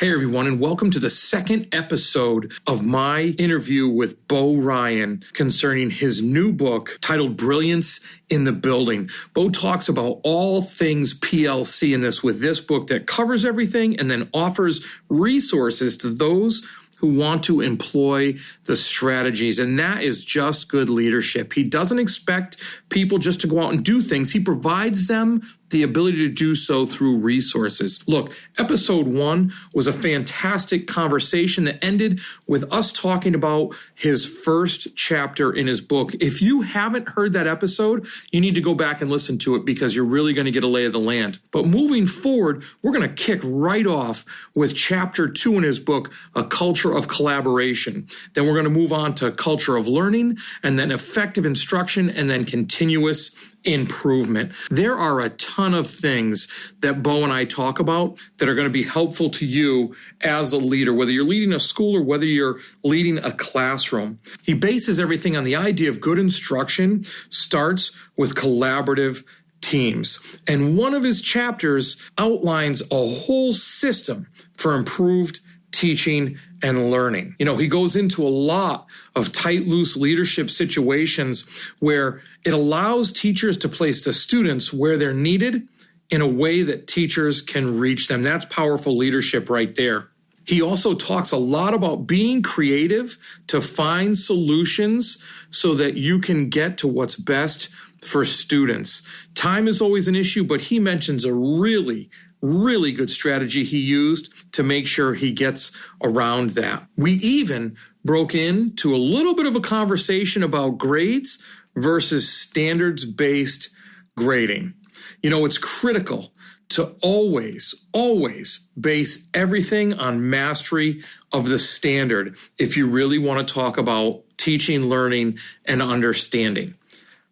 Hey everyone, and welcome to the second episode of my interview with Bo Ryan concerning his new book titled Brilliance in the Building. Bo talks about all things PLC in this with this book that covers everything and then offers resources to those who want to employ the strategies. And that is just good leadership. He doesn't expect people just to go out and do things. He provides them the ability to do so through resources. Look, episode 1 was a fantastic conversation that ended with us talking about his first chapter in his book. If you haven't heard that episode, you need to go back and listen to it because you're really going to get a lay of the land. But moving forward, we're going to kick right off with chapter 2 in his book, A Culture of Collaboration. Then we're going to move on to culture of learning, and then effective instruction, and then continuous improvement. There are a ton of things that Bo and I talk about that are going to be helpful to you as a leader, whether you're leading a school or whether you're leading a classroom. He bases everything on the idea of good instruction starts with collaborative teams. And one of his chapters outlines a whole system for improved teaching and learning. You know, he goes into a lot of tight, loose leadership situations where it allows teachers to place the students where they're needed in a way that teachers can reach them. That's powerful leadership right there. He also talks a lot about being creative to find solutions so that you can get to what's best for students. Time is always an issue, but he mentions a really good strategy he used to make sure he gets around that. We even broke into a little bit of a conversation about grades versus standards-based grading. You know, it's critical to always base everything on mastery of the standard if you really want to talk about teaching, learning, and understanding.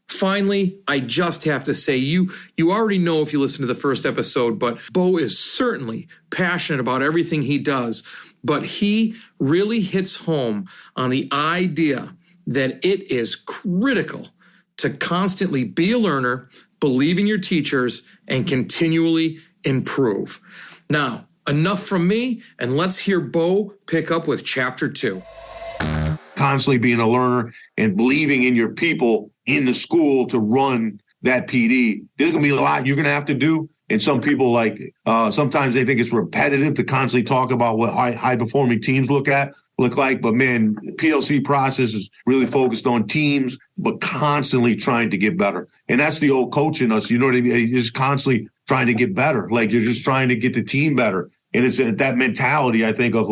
Finally, I just have to say, you already know if you listen to the first episode, but Bo is certainly passionate about everything he does, but he really hits home on the idea that it is critical to constantly be a learner, believe in your teachers, and continually improve. Now, enough from me, and let's hear Bo pick up with chapter 2. Constantly being a learner and believing in your people in the school to run that PD. There's going to be a lot you're going to have to do. And some people sometimes they think it's repetitive to constantly talk about what high-performing teams look like. But man, PLC process is really focused on teams, but constantly trying to get better. And that's the old coach in us. You know what I mean? You're just constantly trying to get better. Like you're just trying to get the team better. And it's that mentality, I think, of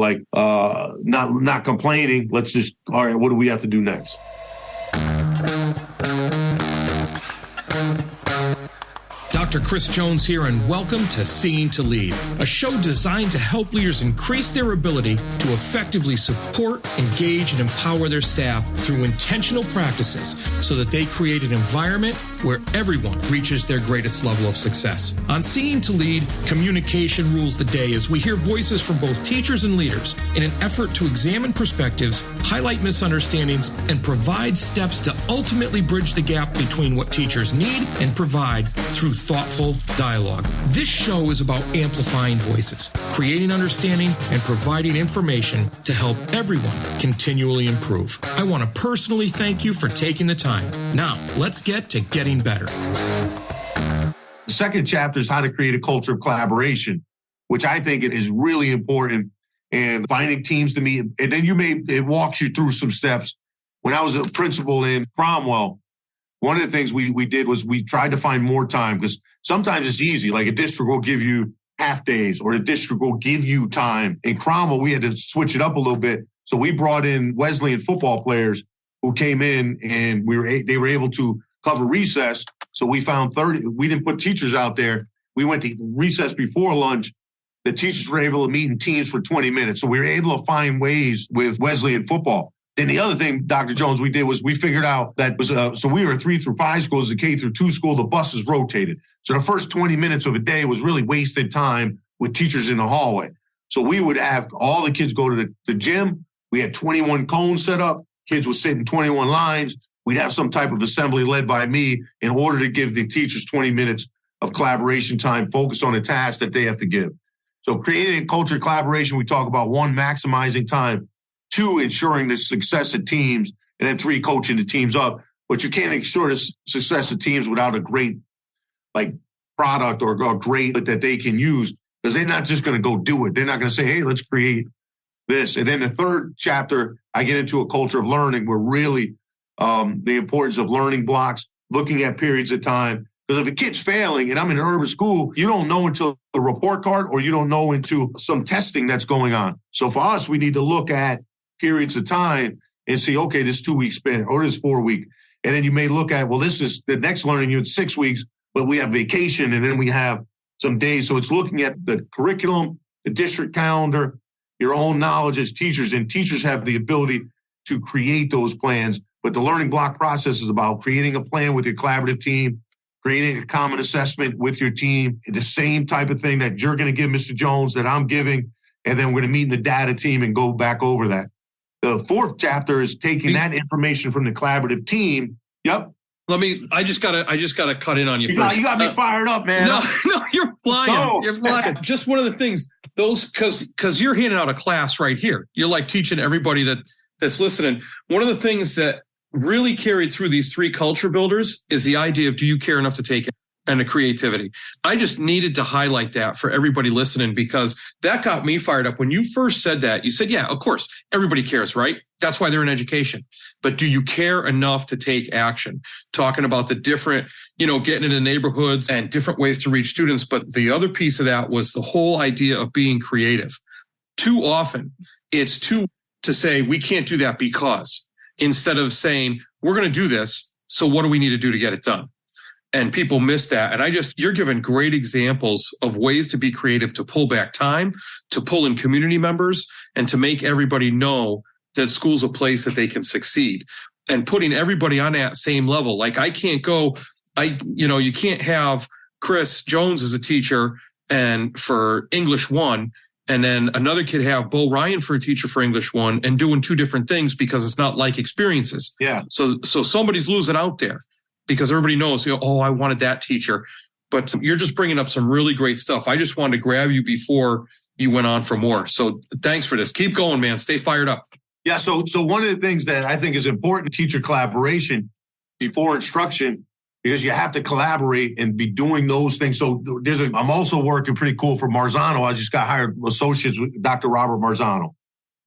not complaining. Let's just, all right, what do we have to do next? Dr. Chris Jones here, and welcome to Seeing to Lead, a show designed to help leaders increase their ability to effectively support, engage, and empower their staff through intentional practices so that they create an environment where everyone reaches their greatest level of success. On Seeing to Lead, communication rules the day as we hear voices from both teachers and leaders in an effort to examine perspectives, highlight misunderstandings, and provide steps to ultimately bridge the gap between what teachers need and provide through thoughtful dialogue. This show is about amplifying voices, creating understanding, and providing information to help everyone continually improve. I want to personally thank you for taking the time. Now, let's get to getting better. The second chapter is how to create a culture of collaboration, which I think is really important, and finding teams to meet. And then it walks you through some steps. When I was a principal in Cromwell, one of the things we did was we tried to find more time, because sometimes it's easy. Like a district will give you half days, or the district will give you time. In Cromwell, we had to switch it up a little bit. So we brought in Wesleyan football players who came in, and they were able to cover recess. So we found 30. We didn't put teachers out there. We went to recess before lunch. The teachers were able to meet in teams for 20 minutes. So we were able to find ways with Wesleyan football. Then the other thing, Dr. Jones, we did was we figured out that so we were 3 through 5 schools, a K through 2 school, the buses rotated. So the first 20 minutes of a day was really wasted time with teachers in the hallway. So we would have all the kids go to the gym. We had 21 cones set up. Kids would sit in 21 lines. We'd have some type of assembly led by me in order to give the teachers 20 minutes of collaboration time focused on a task that they have to give. So creating a culture of collaboration, we talk about 1, maximizing time, 2, ensuring the success of teams, and then 3, coaching the teams up. But you can't ensure the success of teams without a great product or great that they can use, because they're not just going to go do it. They're not going to say, hey, let's create this. And then the third chapter, I get into a culture of learning where really the importance of learning blocks, looking at periods of time. Because if a kid's failing and I'm in an urban school, you don't know until the report card or you don't know until some testing that's going on. So for us, we need to look at periods of time and see, okay, this 2-week span or this 4 week. And then you may look at, well, this is the next learning unit, 6 weeks, but we have vacation and then we have some days. So it's looking at the curriculum, the district calendar, your own knowledge as teachers. And teachers have the ability to create those plans. But the learning block process is about creating a plan with your collaborative team, creating a common assessment with your team, the same type of thing that you're going to give Mr. Jones that I'm giving, and then we're going to meet in the data team and go back over that. The fourth chapter is taking that information from the collaborative team. Yep. I just gotta cut in on you first. You got me fired up, man. No, you're flying. No. You're flying. Just one of the things, because you're handing out a class right here. You're like teaching everybody that's listening. One of the things that really carried through these 3 culture builders is the idea of, do you care enough to take it, and the creativity. I just needed to highlight that for everybody listening, because that got me fired up. When you first said that, you said, yeah, of course, everybody cares, right? That's why they're in education. But do you care enough to take action? Talking about the different, getting into neighborhoods and different ways to reach students. But the other piece of that was the whole idea of being creative. Too often, it's to say, we can't do that because, instead of saying, we're going to do this, so what do we need to do to get it done? And people miss that. And you're giving great examples of ways to be creative, to pull back time, to pull in community members, and to make everybody know that school's a place that they can succeed, and putting everybody on that same level. Like, I can't go, you can't have Chris Jones as a teacher and for English 1, and then another kid have Bo Ryan for a teacher for English 1, and doing 2 different things, because it's not like experiences. Yeah. So somebody's losing out there, because everybody knows, I wanted that teacher. But you're just bringing up some really great stuff. I just wanted to grab you before you went on for more. So thanks for this. Keep going, man. Stay fired up. Yeah. So one of the things that I think is important, teacher collaboration before instruction, because you have to collaborate and be doing those things. So I'm also working pretty cool for Marzano. I just got hired associates with Dr. Robert Marzano.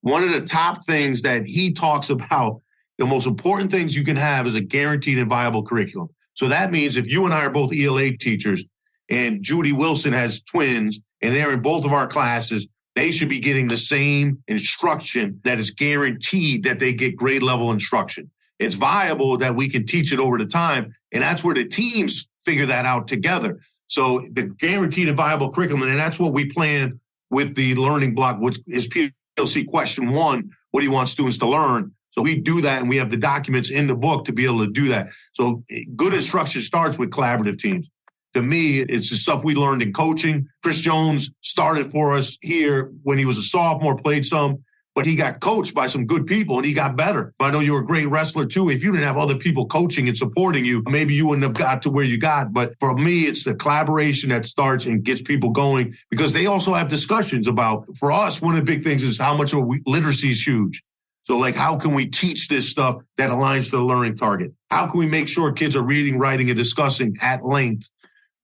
One of the top things that he talks about, the most important things you can have is a guaranteed and viable curriculum. So that means if you and I are both ELA teachers and Judy Wilson has twins and they're in both of our classes, they should be getting the same instruction that is guaranteed that they get grade level instruction. It's viable that we can teach it over the time. And that's where the teams figure that out together. So the guaranteed and viable curriculum, and that's what we plan with the learning block, which is PLC question 1, what do you want students to learn? So we do that, and we have the documents in the book to be able to do that. So good instruction starts with collaborative teams. To me, it's the stuff we learned in coaching. Chris Jones started for us here when he was a sophomore, played some, but he got coached by some good people and he got better. I know you were a great wrestler too. If you didn't have other people coaching and supporting you, maybe you wouldn't have got to where you got. But for me, it's the collaboration that starts and gets people going, because they also have discussions about, for us, one of the big things is how much literacy is huge. So like, how can we teach this stuff that aligns to the learning target? How can we make sure kids are reading, writing, and discussing at length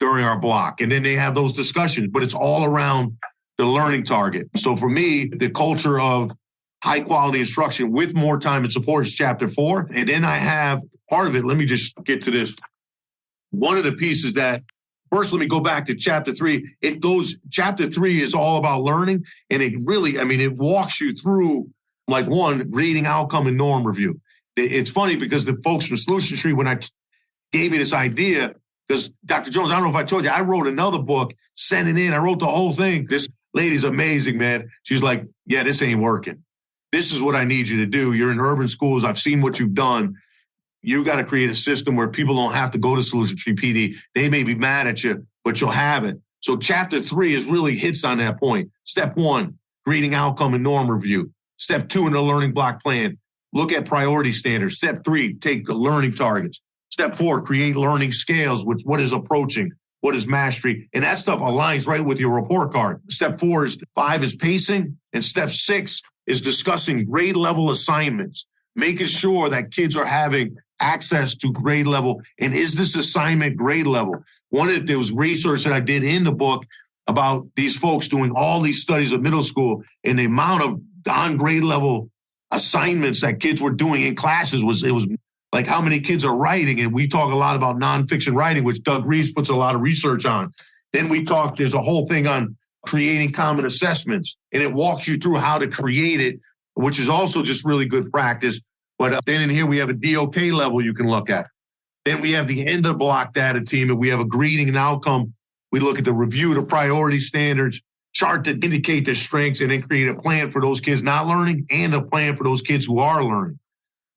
during our block? And then they have those discussions, but it's all around the learning target. So for me, the culture of high quality instruction with more time and support is chapter 4. And then I have part of it. Let me just get to this. One of the pieces that, first, let me go back to chapter 3. Chapter 3 is all about learning. And it really, it walks you through, like, 1, grading outcome and norm review. It's funny because the folks from Solution Tree, when I gave me this idea, because Dr. Jones, I don't know if I told you, I wrote another book, sent it in. I wrote the whole thing. This lady's amazing, man. She's like, yeah, this ain't working. This is what I need you to do. You're in urban schools. I've seen what you've done. You got to create a system where people don't have to go to Solution Tree PD. They may be mad at you, but you'll have it. So chapter 3 is really hits on that point. Step 1, grading outcome and norm review. Step 2 in the learning block plan, look at priority standards. Step 3, take the learning targets. Step 4, create learning scales, which what is approaching? What is mastery? And that stuff aligns right with your report card. Step 5 is pacing. And step 6 is discussing grade level assignments, making sure that kids are having access to grade level. And is this assignment grade level? There was research that I did in the book about these folks doing all these studies of middle school, and the amount of on grade level assignments that kids were doing in classes was like how many kids are writing. And we talk a lot about nonfiction writing, which Doug Reeves puts a lot of research on. Then there's a whole thing on creating common assessments, and it walks you through how to create it, which is also just really good practice. But then in here, we have a DOK level you can look at. Then we have the end of block data team, and we have a grading and outcome. We look at the review, the priority standards, chart that indicate their strengths, and then create a plan for those kids not learning and a plan for those kids who are learning.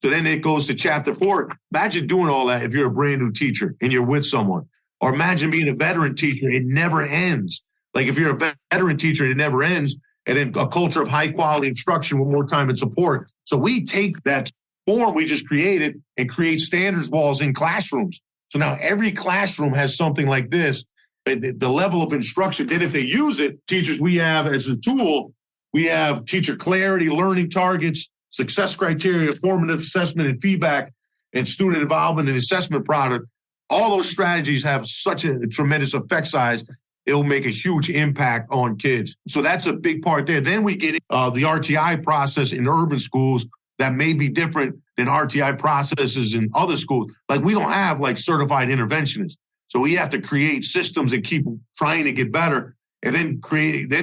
So then it goes to chapter 4. Imagine doing all that if you're a brand new teacher and you're with someone. Or imagine being a veteran teacher. It never ends. Like if you're a veteran teacher, it never ends. And then a culture of high quality instruction with more time and support. So we take that form we just created and create standards walls in classrooms. So now every classroom has something like this. The level of instruction. Then if they use it, teachers, we have as a tool, we have teacher clarity, learning targets, success criteria, formative assessment and feedback, and student involvement and assessment product. All those strategies have such a tremendous effect size. It'll make a huge impact on kids. So that's a big part there. Then we get the RTI process in urban schools that may be different than RTI processes in other schools. Like we don't have like certified interventionists. So we have to create systems and keep trying to get better, and then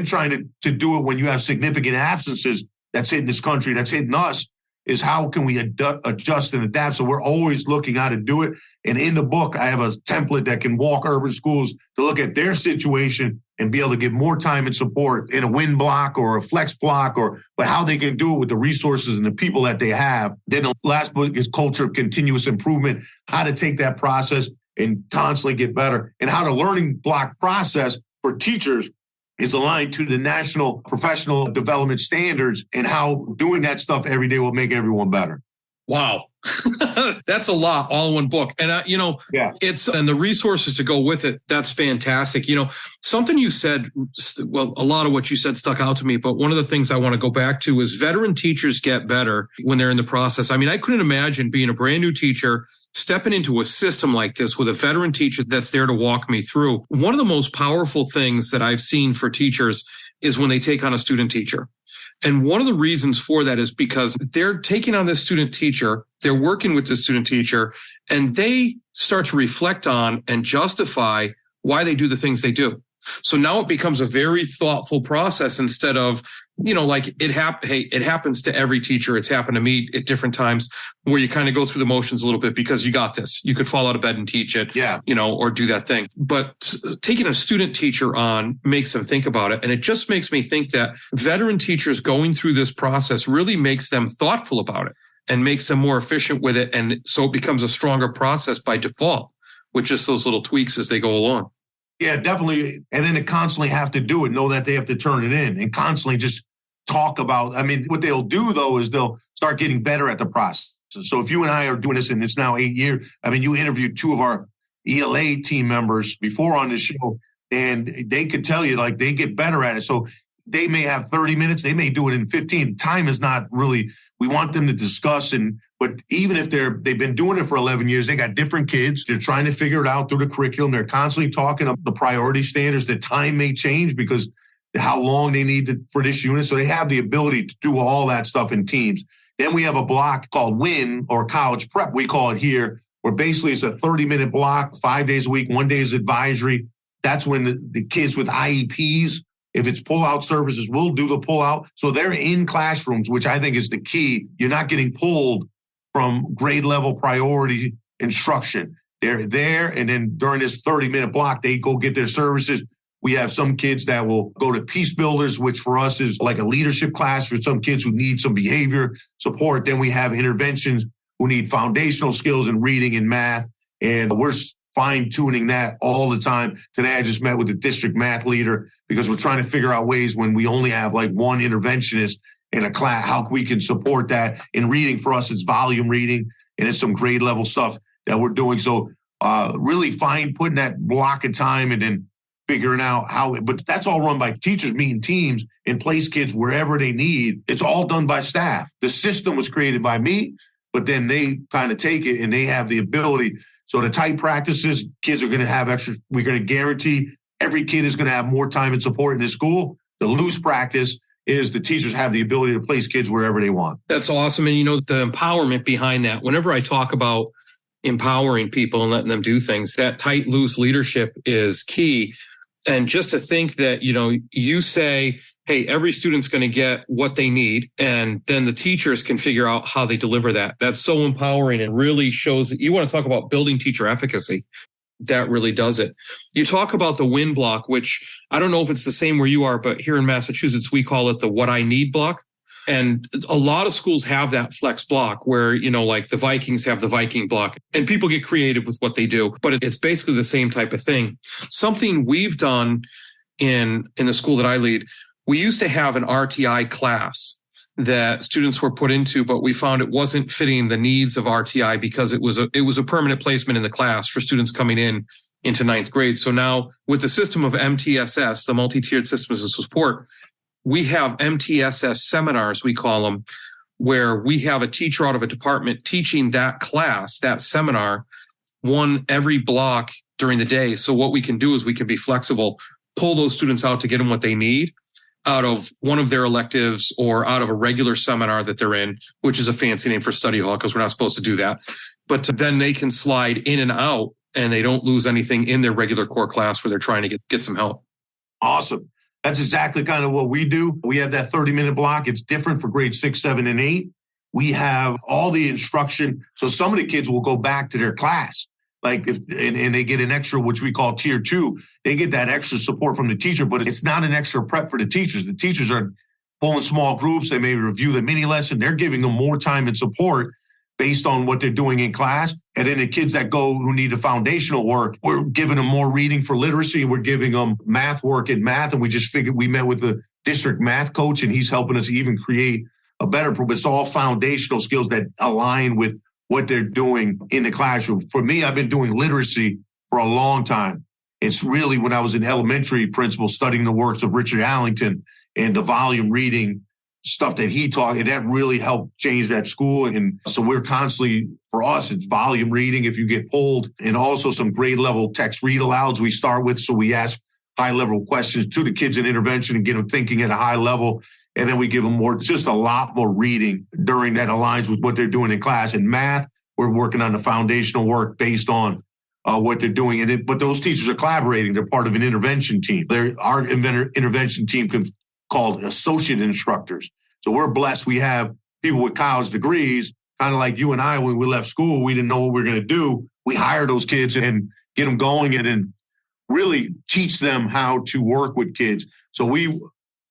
trying to do it when you have significant absences that's hitting this country, that's hitting us, is how can we adjust and adapt? So we're always looking how to do it. And in the book, I have a template that can walk urban schools to look at their situation and be able to give more time and support in a win block or a flex block, but how they can do it with the resources and the people that they have. Then the last book is Culture of Continuous Improvement, how to take that process and constantly get better, and how the learning block process for teachers is aligned to the national professional development standards, and how doing that stuff every day will make everyone better. Wow. That's a lot all in one book. And, and the resources to go with it, that's fantastic. Something you said, well, a lot of what you said stuck out to me, but one of the things I want to go back to is veteran teachers get better when they're in the process. I mean, I couldn't imagine being a brand new teacher, stepping into a system like this with a veteran teacher that's there to walk me through. One of the most powerful things that I've seen for teachers is when they take on a student teacher. And one of the reasons for that is because they're taking on this student teacher, they're working with the student teacher, and they start to reflect on and justify why they do the things they do. So now it becomes a very thoughtful process instead of, like it happens to every teacher. It's happened to me at different times where you kind of go through the motions a little bit because you got this. You could fall out of bed and teach it, or do that thing. But taking a student teacher on makes them think about it. And it just makes me think that veteran teachers going through this process really makes them thoughtful about it and makes them more efficient with it. And so it becomes a stronger process by default with just those little tweaks as they go along. Yeah, definitely. And then to constantly have to do it, know that they have to turn it in and constantly just talk about, what they'll do though, is they'll start getting better at the process. So if you and I are doing this and it's now 8 years, you interviewed 2 of our ELA team members before on the show, and they could tell you like they get better at it. So they may have 30 minutes, they may do it in 15. Time is not really, we want them to discuss, but even if they've been doing it for 11 years, they got different kids. They're trying to figure it out through the curriculum. They're constantly talking about the priority standards. The time may change because how long they need for this unit. So they have the ability to do all that stuff in teams. Then we have a block called WIN, or college prep, we call it here, where basically it's a 30-minute block, 5 days a week, 1 day is advisory. That's when the kids with IEPs, if it's pull-out services, we'll do the pull-out. So they're in classrooms, which I think is the key. You're not getting pulled from grade level priority instruction. They're there, and then during this 30-minute block, they go get their services. We have some kids that will go to Peace Builders, which for us is like a leadership class for some kids who need some behavior support. Then we have interventions who need foundational skills in reading and math, and we're fine-tuning that all the time. Today, I just met with the district math leader because we're trying to figure out ways when we only have like one interventionist in a class, how we can support that. In reading, for us, it's volume reading, and it's some grade level stuff that we're doing. So really putting that block of time and then figuring out but that's all run by teachers meeting teams and place kids wherever they need. It's all done by staff. The system was created by me, but then they kind of take it and they have the ability. So the tight practices, kids are going to have extra. We're going to guarantee every kid is going to have more time and support in the school. The loose practice is the teachers have the ability to place kids wherever they want. That's awesome. And, the empowerment behind that, whenever I talk about empowering people and letting them do things, that tight, loose leadership is key. And just to think that, you say, hey, every student's going to get what they need, and then the teachers can figure out how they deliver that. That's so empowering and really shows that you want to talk about building teacher efficacy. That really does it. You talk about the win block, which I don't know if it's the same where you are, but here in Massachusetts, we call it the what I need block. And a lot of schools have that flex block where, like the Vikings have the Viking block, and people get creative with what they do, but it's basically the same type of thing. Something we've done in the school that I lead, we used to have an RTI class that students were put into, but we found it wasn't fitting the needs of RTI because it was a permanent placement in the class for students coming into ninth grade. So now with the system of MTSS, the multi-tiered systems of support, we have MTSS seminars, we call them, where we have a teacher out of a department teaching that class, that seminar, every block during the day. So what we can do is we can be flexible, pull those students out to get them what they need out of one of their electives or out of a regular seminar that they're in, which is a fancy name for study hall because we're not supposed to do that. But then they can slide in and out and they don't lose anything in their regular core class where they're trying to get some help. Awesome. That's exactly kind of what we do. We have that 30-minute block. It's different for grades 6, 7, and 8. We have all the instruction. So some of the kids will go back to their class. And they get an extra, which we call tier 2. They get that extra support from the teacher, but it's not an extra prep for the teachers. The teachers are pulling small groups. They may review the mini lesson. They're giving them more time and support based on what they're doing in class. And then the kids that go who need the foundational work, we're giving them more reading for literacy. We're giving them math work in math. And we just figured we met with the district math coach and he's helping us even create a better, but it's all foundational skills that align with what they're doing in the classroom. For me, I've been doing literacy for a long time. It's really when I was in elementary principal studying the works of Richard Allington and the volume reading stuff that he taught, and that really helped change that school. And so we're constantly, for us, it's volume reading if you get pulled, and also some grade level text read alouds we start with. So we ask high level questions to the kids in intervention and get them thinking at a high level. And then we give them just a lot more reading during that aligns with what they're doing in class. In math, we're working on the foundational work based on what they're doing. But those teachers are collaborating. They're part of an intervention team. Our intervention team called associate instructors. So we're blessed. We have people with college degrees, kind of like you and I, when we left school, we didn't know what we were going to do. We hire those kids and get them going and then really teach them how to work with kids. So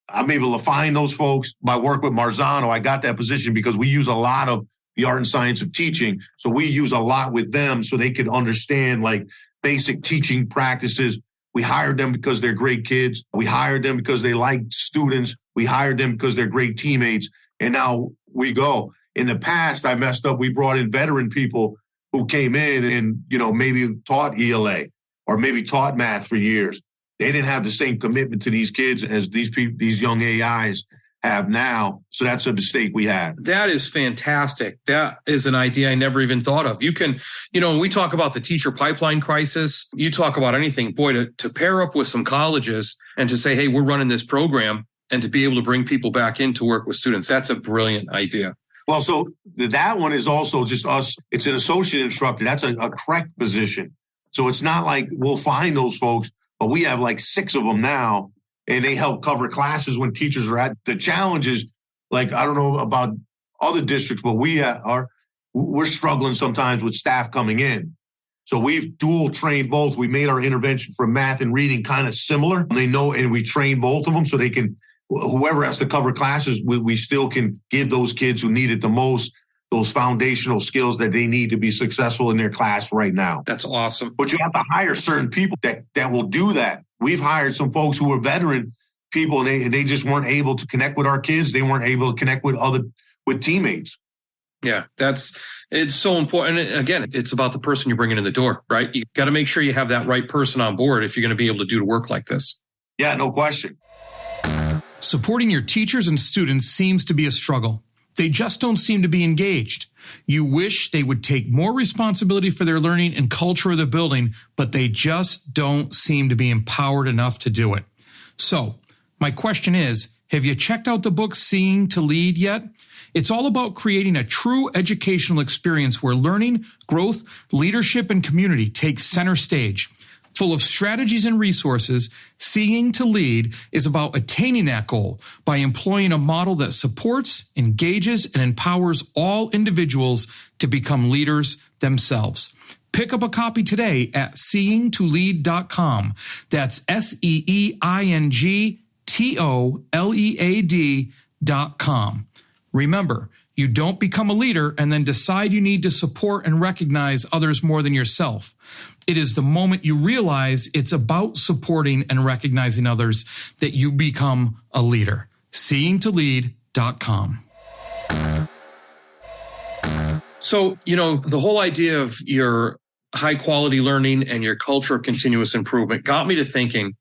I'm able to find those folks by work with Marzano. I got that position because we use a lot of the art and science of teaching. So we use a lot with them so they could understand like basic teaching practices. We hired them because they're great kids. We hired them because they like students. We hired them because they're great teammates. And now we go. In the past, I messed up. We brought in veteran people who came in and, maybe taught ELA or maybe taught math for years. They didn't have the same commitment to these kids as these young AIs have now. So that's a mistake we had. That is fantastic. That is an idea I never even thought of. You can, when we talk about the teacher pipeline crisis, you talk about anything, boy, to pair up with some colleges and to say, hey, we're running this program and to be able to bring people back in to work with students. That's a brilliant idea. Well, so that one is also just us. It's an associate instructor. That's a correct position. So it's not like we'll find those folks, but we have like 6 of them now. And they help cover classes when teachers are at the challenges. Like, I don't know about other districts, but we're struggling sometimes with staff coming in. So we've dual trained both. We made our intervention for math and reading kind of similar. They know, and we train both of them so they can, whoever has to cover classes, we still can give those kids who need it the most those foundational skills that they need to be successful in their class right now. That's awesome. But you have to hire certain people that will do that. We've hired some folks who are veteran people and they just weren't able to connect with our kids. They weren't able to connect with teammates. Yeah, it's so important. And again, it's about the person you're bringing in the door, right? You got to make sure you have that right person on board if you're going to be able to do work like this. Yeah, no question. Supporting your teachers and students seems to be a struggle. They just don't seem to be engaged. You wish they would take more responsibility for their learning and culture of the building, but they just don't seem to be empowered enough to do it. So, my question is, have you checked out the book Seeing to Lead yet? It's all about creating a true educational experience where learning, growth, leadership, and community take center stage. Full of strategies and resources, Seeing to Lead is about attaining that goal by employing a model that supports, engages, and empowers all individuals to become leaders themselves. Pick up a copy today at seeingtolead.com. That's seeingtolead.com. Remember, you don't become a leader and then decide you need to support and recognize others more than yourself. It is the moment you realize it's about supporting and recognizing others that you become a leader. Seeingtolead.com. So, the whole idea of your high quality learning and your culture of continuous improvement got me to thinking,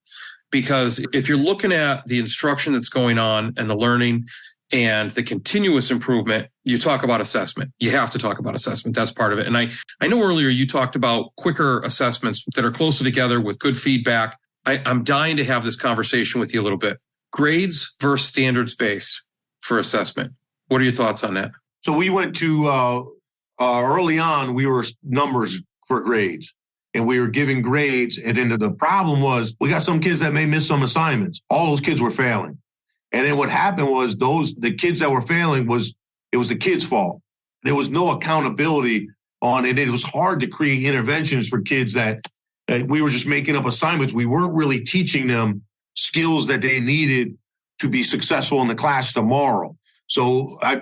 because if you're looking at the instruction that's going on and the learning and the continuous improvement, you talk about assessment. You have to talk about assessment. That's part of it. And I know earlier you talked about quicker assessments that are closer together with good feedback. I'm dying to have this conversation with you a little bit. Grades versus standards-based for assessment. What are your thoughts on that? So we went to, early on, we were numbers for grades. And we were giving grades. And then the problem was we got some kids that may miss some assignments. All those kids were failing. And then what happened was the kids that were failing it was the kids' fault. There was no accountability on it. It was hard to create interventions for kids that we were just making up assignments. We weren't really teaching them skills that they needed to be successful in the class tomorrow. So I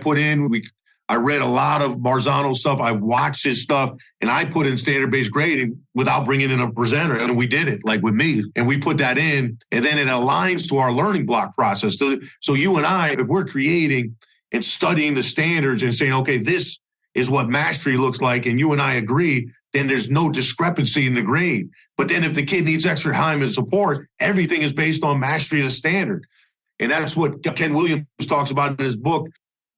read a lot of Marzano's stuff. I watched his stuff, and I put in standard-based grading without bringing in a presenter. And we did it, like with me. And we put that in, and then it aligns to our learning block process. So you and I, if we're creating and studying the standards and saying, okay, this is what mastery looks like, and you and I agree, then there's no discrepancy in the grade. But then if the kid needs extra time and support, everything is based on mastery of the standard. And that's what Ken Williams talks about in his book,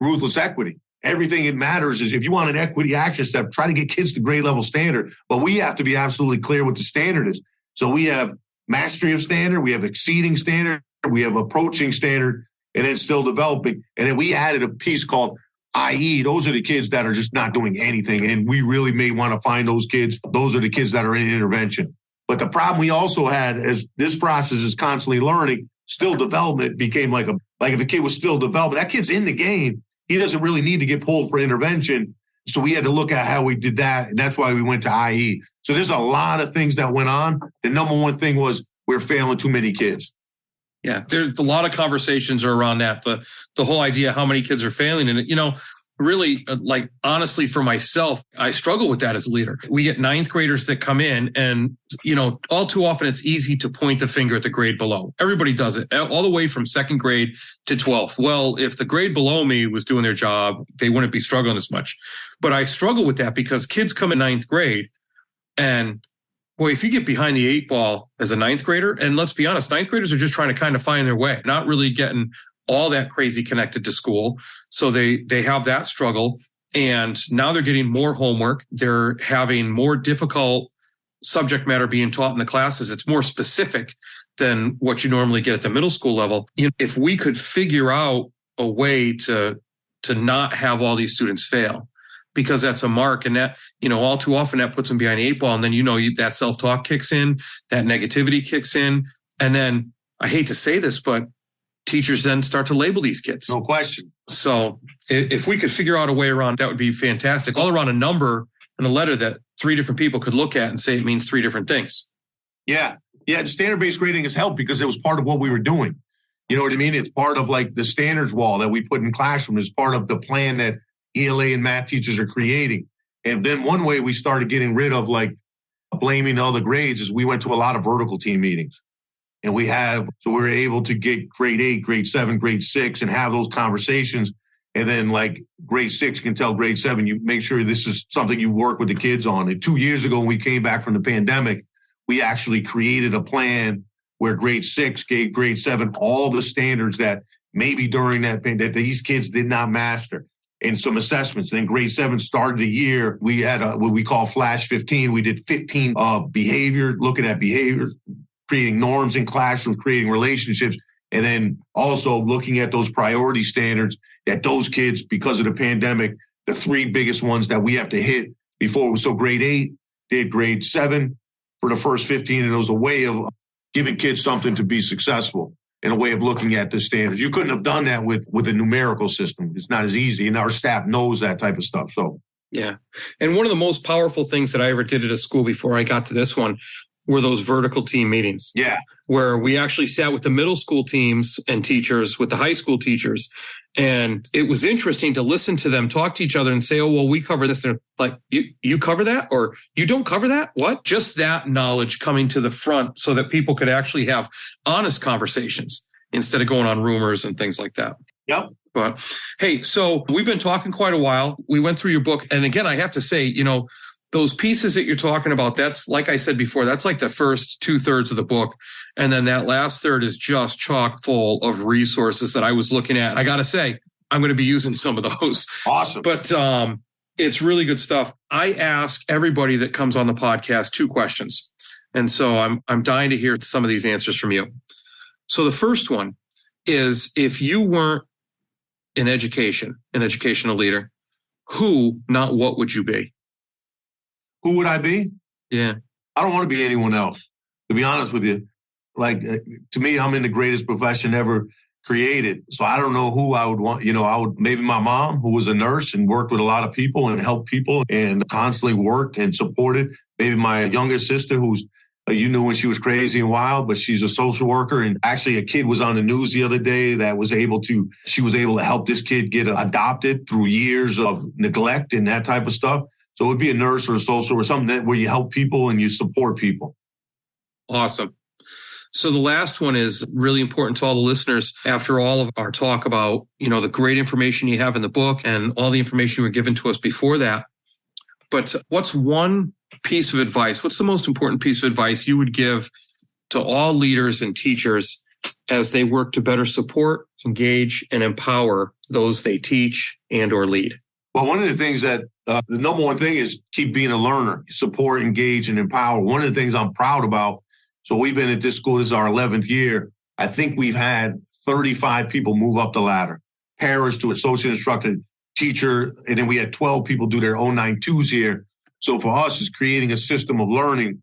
Ruthless Equity. Everything that matters is if you want an equity action step, try to get kids to grade level standard. But we have to be absolutely clear what the standard is. So we have mastery of standard, we have exceeding standard, we have approaching standard, and then still developing. And then we added a piece called IE. Those are the kids that are just not doing anything. And we really may want to find those kids. Those are the kids that are in intervention. But the problem we also had is this process is constantly learning. Still development became like if a kid was still developing, that kid's in the game. He doesn't really need to get pulled for intervention. So we had to look at how we did that. And that's why we went to IE. So there's a lot of things that went on. The number one thing was we're failing too many kids. Yeah, there's a lot of conversations around that. The whole idea how many kids are failing. And, really, like, honestly, for myself, I struggle with that as a leader. We get ninth graders that come in and, all too often it's easy to point the finger at the grade below. Everybody does it all the way from second grade to 12th. Well, if the grade below me was doing their job, they wouldn't be struggling as much. But I struggle with that because kids come in ninth grade and boy, if you get behind the eight ball as a ninth grader, and let's be honest, ninth graders are just trying to kind of find their way, not really getting all that crazy connected to school. So they have that struggle. And now they're getting more homework. They're having more difficult subject matter being taught in the classes. It's more specific than what you normally get at the middle school level. If we could figure out a way to not have all these students fail, because that's a mark, and that, all too often that puts them behind the eight ball. And then, that self-talk kicks in, that negativity kicks in. And then I hate to say this, but teachers then start to label these kids. No question. So if we could figure out a way around, that would be fantastic. All around a number and a letter that three different people could look at and say it means three different things. Yeah. Yeah. Standard-based grading has helped because it was part of what we were doing. You know what I mean? It's part of like the standards wall that we put in classrooms. It's part of the plan that ELA and math teachers are creating. And then one way we started getting rid of like blaming all the grades is we went to a lot of vertical team meetings. And we were able to get grade 8, grade 7, grade 6 and have those conversations And then like grade 6 can tell grade 7, you make sure this is something you work with the kids on. And 2 years ago, when we came back from the pandemic, we actually created a plan where grade 6 gave grade 7 all the standards that maybe during that pandemic, that these kids did not master, and some assessments. And then grade 7 started the year. We had what we call Flash 15. We did 15 of behavior, looking at behavior, creating norms in classrooms, creating relationships, and then also looking at those priority standards that those kids, because of the pandemic, the 3 biggest ones that we have to hit before. So grade 8 did grade 7 for the first 15, and it was a way of giving kids something to be successful and a way of looking at the standards. You couldn't have done that with a numerical system. It's not as easy, and our staff knows that type of stuff. So, yeah. And one of the most powerful things that I ever did at a school before I got to this one were those vertical team meetings. Yeah. Where we actually sat with the middle school teams and teachers, with the high school teachers. And it was interesting to listen to them talk to each other and say, oh, well, we cover this. They're like, you cover that, or you don't cover that? What? Just that knowledge coming to the front so that people could actually have honest conversations instead of going on rumors and things like that. Yep. But hey, so we've been talking quite a while. We went through your book. And again, I have to say, those pieces that you're talking about, that's, like I said before, that's like the first 2/3 of the book. And then that last third is just chock full of resources that I was looking at. I got to say, I'm going to be using some of those. Awesome. But it's really good stuff. I ask everybody that comes on the podcast 2 questions. And so I'm dying to hear some of these answers from you. So the first one is, if you weren't in education, an educational leader, who, not what, would you be? Who would I be? Yeah. I don't want to be anyone else, to be honest with you. Like, to me, I'm in the greatest profession ever created. So I don't know who I would want. Maybe my mom, who was a nurse and worked with a lot of people and helped people and constantly worked and supported. Maybe my youngest sister, who's, you knew when she was crazy and wild, but she's a social worker. And actually a kid was on the news the other day that she was able to help this kid get adopted through years of neglect and that type of stuff. So it would be a nurse or a social or something where you help people and you support people. Awesome. So the last one is really important to all the listeners. After all of our talk about, the great information you have in the book and all the information you were given to us before that. But what's one piece of advice? What's the most important piece of advice you would give to all leaders and teachers as they work to better support, engage, and empower those they teach and or lead? Well, one of the things that the number one thing is keep being a learner, support, engage, and empower. One of the things I'm proud about, so we've been at this school, this is our 11th year. I think we've had 35 people move up the ladder, parents to associate instructor, teacher, and then we had 12 people do their 092s here. So for us, it's creating a system of learning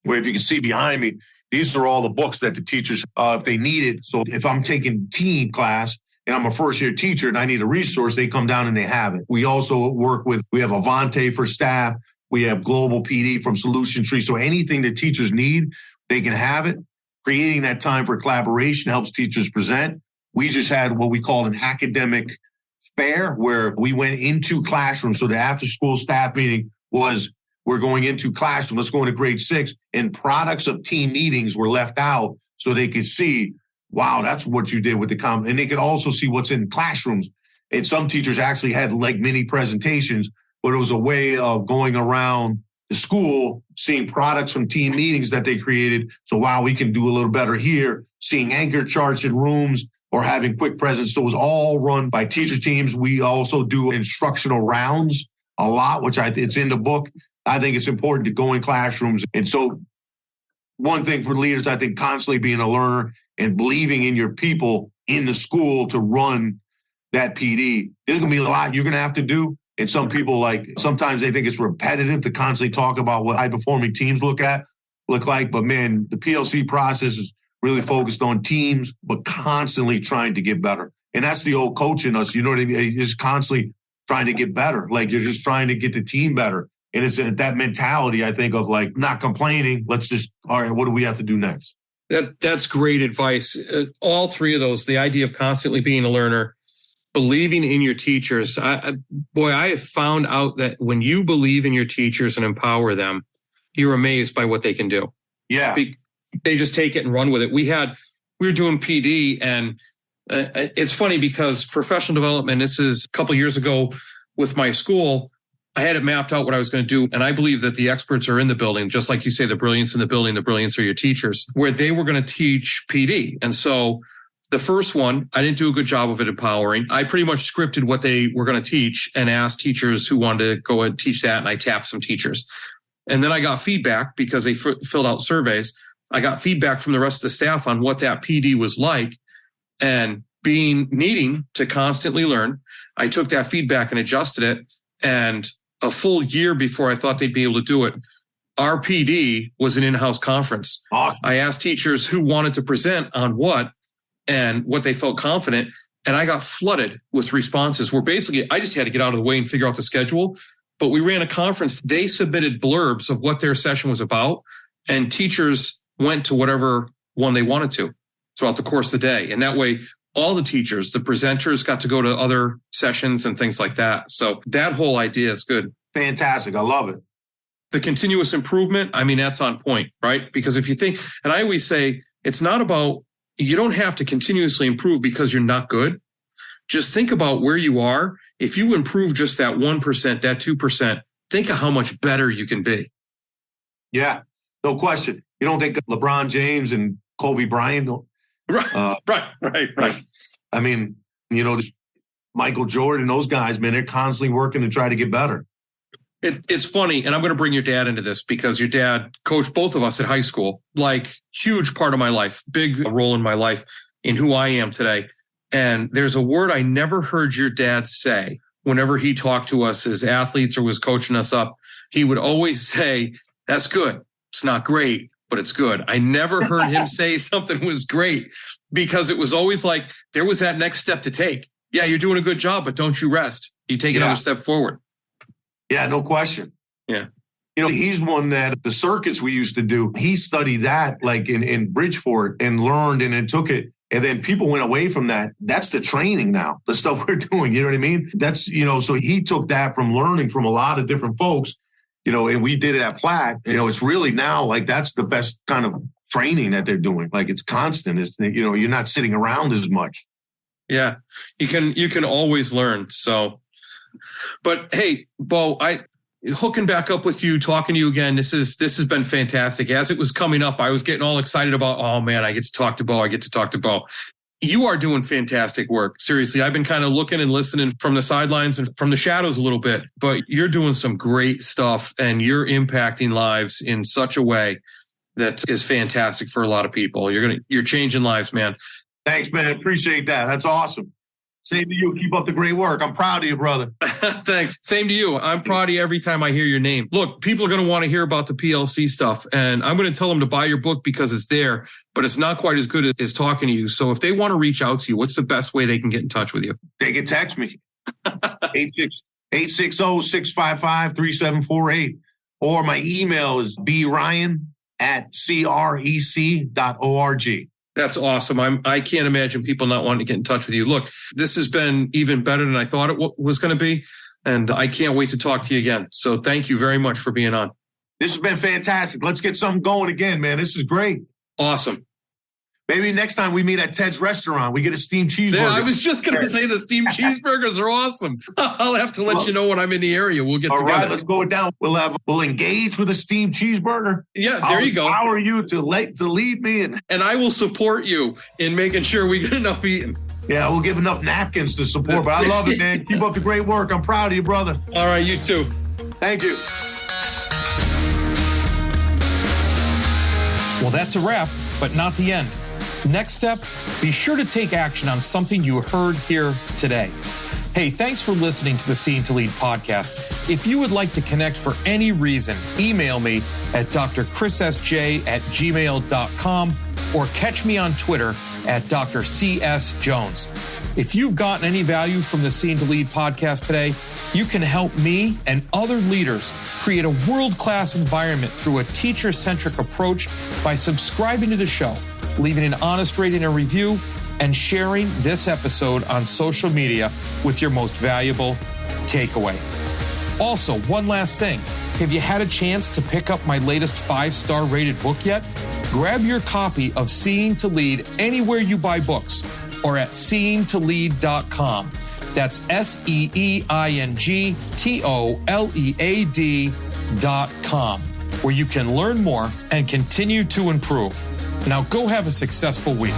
where, if you can see behind me, these are all the books that the teachers, if they need it. So if I'm taking teen class, and I'm a first-year teacher and I need a resource, they come down and they have it. We also we have Avante for staff. We have Global PD from Solution Tree. So anything that teachers need, they can have it. Creating that time for collaboration helps teachers present. We just had what we call an academic fair where we went into classrooms. So the after-school staff meeting was, we're going into classroom, let's go into grade 6, and products of team meetings were left out so they could see, wow, that's what you did with the and they could also see what's in classrooms. And some teachers actually had like mini presentations, but it was a way of going around the school, seeing products from team meetings that they created. So, wow, we can do a little better here, seeing anchor charts in rooms or having quick presence. So it was all run by teacher teams. We also do instructional rounds a lot, which it's in the book. I think it's important to go in classrooms. And so one thing for leaders, I think, constantly being a learner and believing in your people in the school to run that PD. There's going to be a lot you're going to have to do. And some people, sometimes they think it's repetitive to constantly talk about what high-performing teams look like. But, man, the PLC process is really focused on teams, but constantly trying to get better. And that's the old coach in us. You know what I mean? Just constantly trying to get better. Like, you're just trying to get the team better. And it's that mentality, I think, of not complaining. Let's just, all right, what do we have to do next? That's great advice. All 3 of those, the idea of constantly being a learner, believing in your teachers. I have found out that when you believe in your teachers and empower them, you're amazed by what they can do. Yeah. They just take it and run with it. We were doing PD and It's funny because professional development, this is a couple of years ago with my school, I had it mapped out what I was going to do. And I believe that the experts are in the building, just like you say, the brilliance in the building, the brilliance are your teachers, where they were going to teach PD. And so the first one, I didn't do a good job of it empowering. I pretty much scripted what they were going to teach and asked teachers who wanted to go and teach that. And I tapped some teachers. And then I got feedback because they filled out surveys. I got feedback from the rest of the staff on what that PD was like. And needing to constantly learn, I took that feedback and adjusted it. And a full year before I thought they'd be able to do it, our PD was an in-house conference. Awesome. I asked teachers who wanted to present on what and what they felt confident. And I got flooded with responses where basically I just had to get out of the way and figure out the schedule. But we ran a conference. They submitted blurbs of what their session was about, and teachers went to whatever one they wanted to throughout the course of the day. And that way, all the teachers, the presenters got to go to other sessions and things like that. So that whole idea is good. Fantastic. I love it. The continuous improvement, I mean, that's on point, right? Because if you think, and I always say, it's not about, you don't have to continuously improve because you're not good. Just think about where you are. If you improve just that 1%, that 2%, think of how much better you can be. Yeah, no question. You don't think LeBron James and Kobe Bryant? Right. I mean, Michael Jordan, those guys, man, they're constantly working to try to get better. It's funny, and I'm going to bring your dad into this because your dad coached both of us at high school, like huge part of my life, big role in my life in who I am today. And there's a word I never heard your dad say whenever he talked to us as athletes or was coaching us up. He would always say, "That's good. It's not great, but it's good." I never heard him say something was great because it was always like there was that next step to take. Yeah, you're doing a good job, but don't you rest. You take another step forward. Yeah, no question. Yeah. He's one that the circuits we used to do, he studied that like in Bridgeport and learned and then took it. And then people went away from that. That's the training now, the stuff we're doing. You know what I mean? That's, so he took that from learning from a lot of different folks, and we did it at Platt. It's really now like that's the best kind of training that they're doing. Like it's constant. It's, you're not sitting around as much. Yeah, you can always learn. So, but hey, Bo, hooking back up with you, talking to you again. This has been fantastic. As it was coming up, I was getting all excited about, oh man, I get to talk to Bo. You are doing fantastic work. Seriously, I've been kind of looking and listening from the sidelines and from the shadows a little bit, but you're doing some great stuff and you're impacting lives in such a way that is fantastic for a lot of people. You're changing lives, man. Thanks, man. Appreciate that. That's awesome. Same to you. Keep up the great work. I'm proud of you, brother. Thanks. Same to you. I'm proud of you every time I hear your name. Look, people are going to want to hear about the PLC stuff, and I'm going to tell them to buy your book because it's there, but it's not quite as good as talking to you. So if they want to reach out to you, what's the best way they can get in touch with you? They can text me. 860-655-3748. Or my email is bryan@crec.org. That's awesome. I can't imagine people not wanting to get in touch with you. Look, this has been even better than I thought it was going to be, and I can't wait to talk to you again. So thank you very much for being on. This has been fantastic. Let's get something going again, man. This is great. Awesome. Maybe next time we meet at Ted's restaurant, we get a steamed cheeseburger. Yeah, I was just going to say the steamed cheeseburgers are awesome. I'll have to let you know when I'm in the area. We'll get together. All right, let's go down. We'll engage with a steamed cheeseburger. Yeah, there you go. I'll empower you to lead me. And I will support you in making sure we get enough eating. Yeah, we'll give enough napkins to support, but I love it, man. Keep up the great work. I'm proud of you, brother. All right, you too. Thank you. Well, that's a wrap, but not the end. Next step, be sure to take action on something you heard here today. Hey, thanks for listening to the Seeing to Lead podcast. If you would like to connect for any reason, email me at drchrissj@gmail.com or catch me on Twitter at drcsjones. If you've gotten any value from the Seeing to Lead podcast today, you can help me and other leaders create a world-class environment through a teacher-centric approach by subscribing to the show, leaving an honest rating and review, and sharing this episode on social media with your most valuable takeaway. Also, one last thing. Have you had a chance to pick up my latest 5-star rated book yet? Grab your copy of Seeing to Lead anywhere you buy books. or at seeingtolead.com. That's seeingtolead.com, where you can learn more and continue to improve. Now go have a successful week.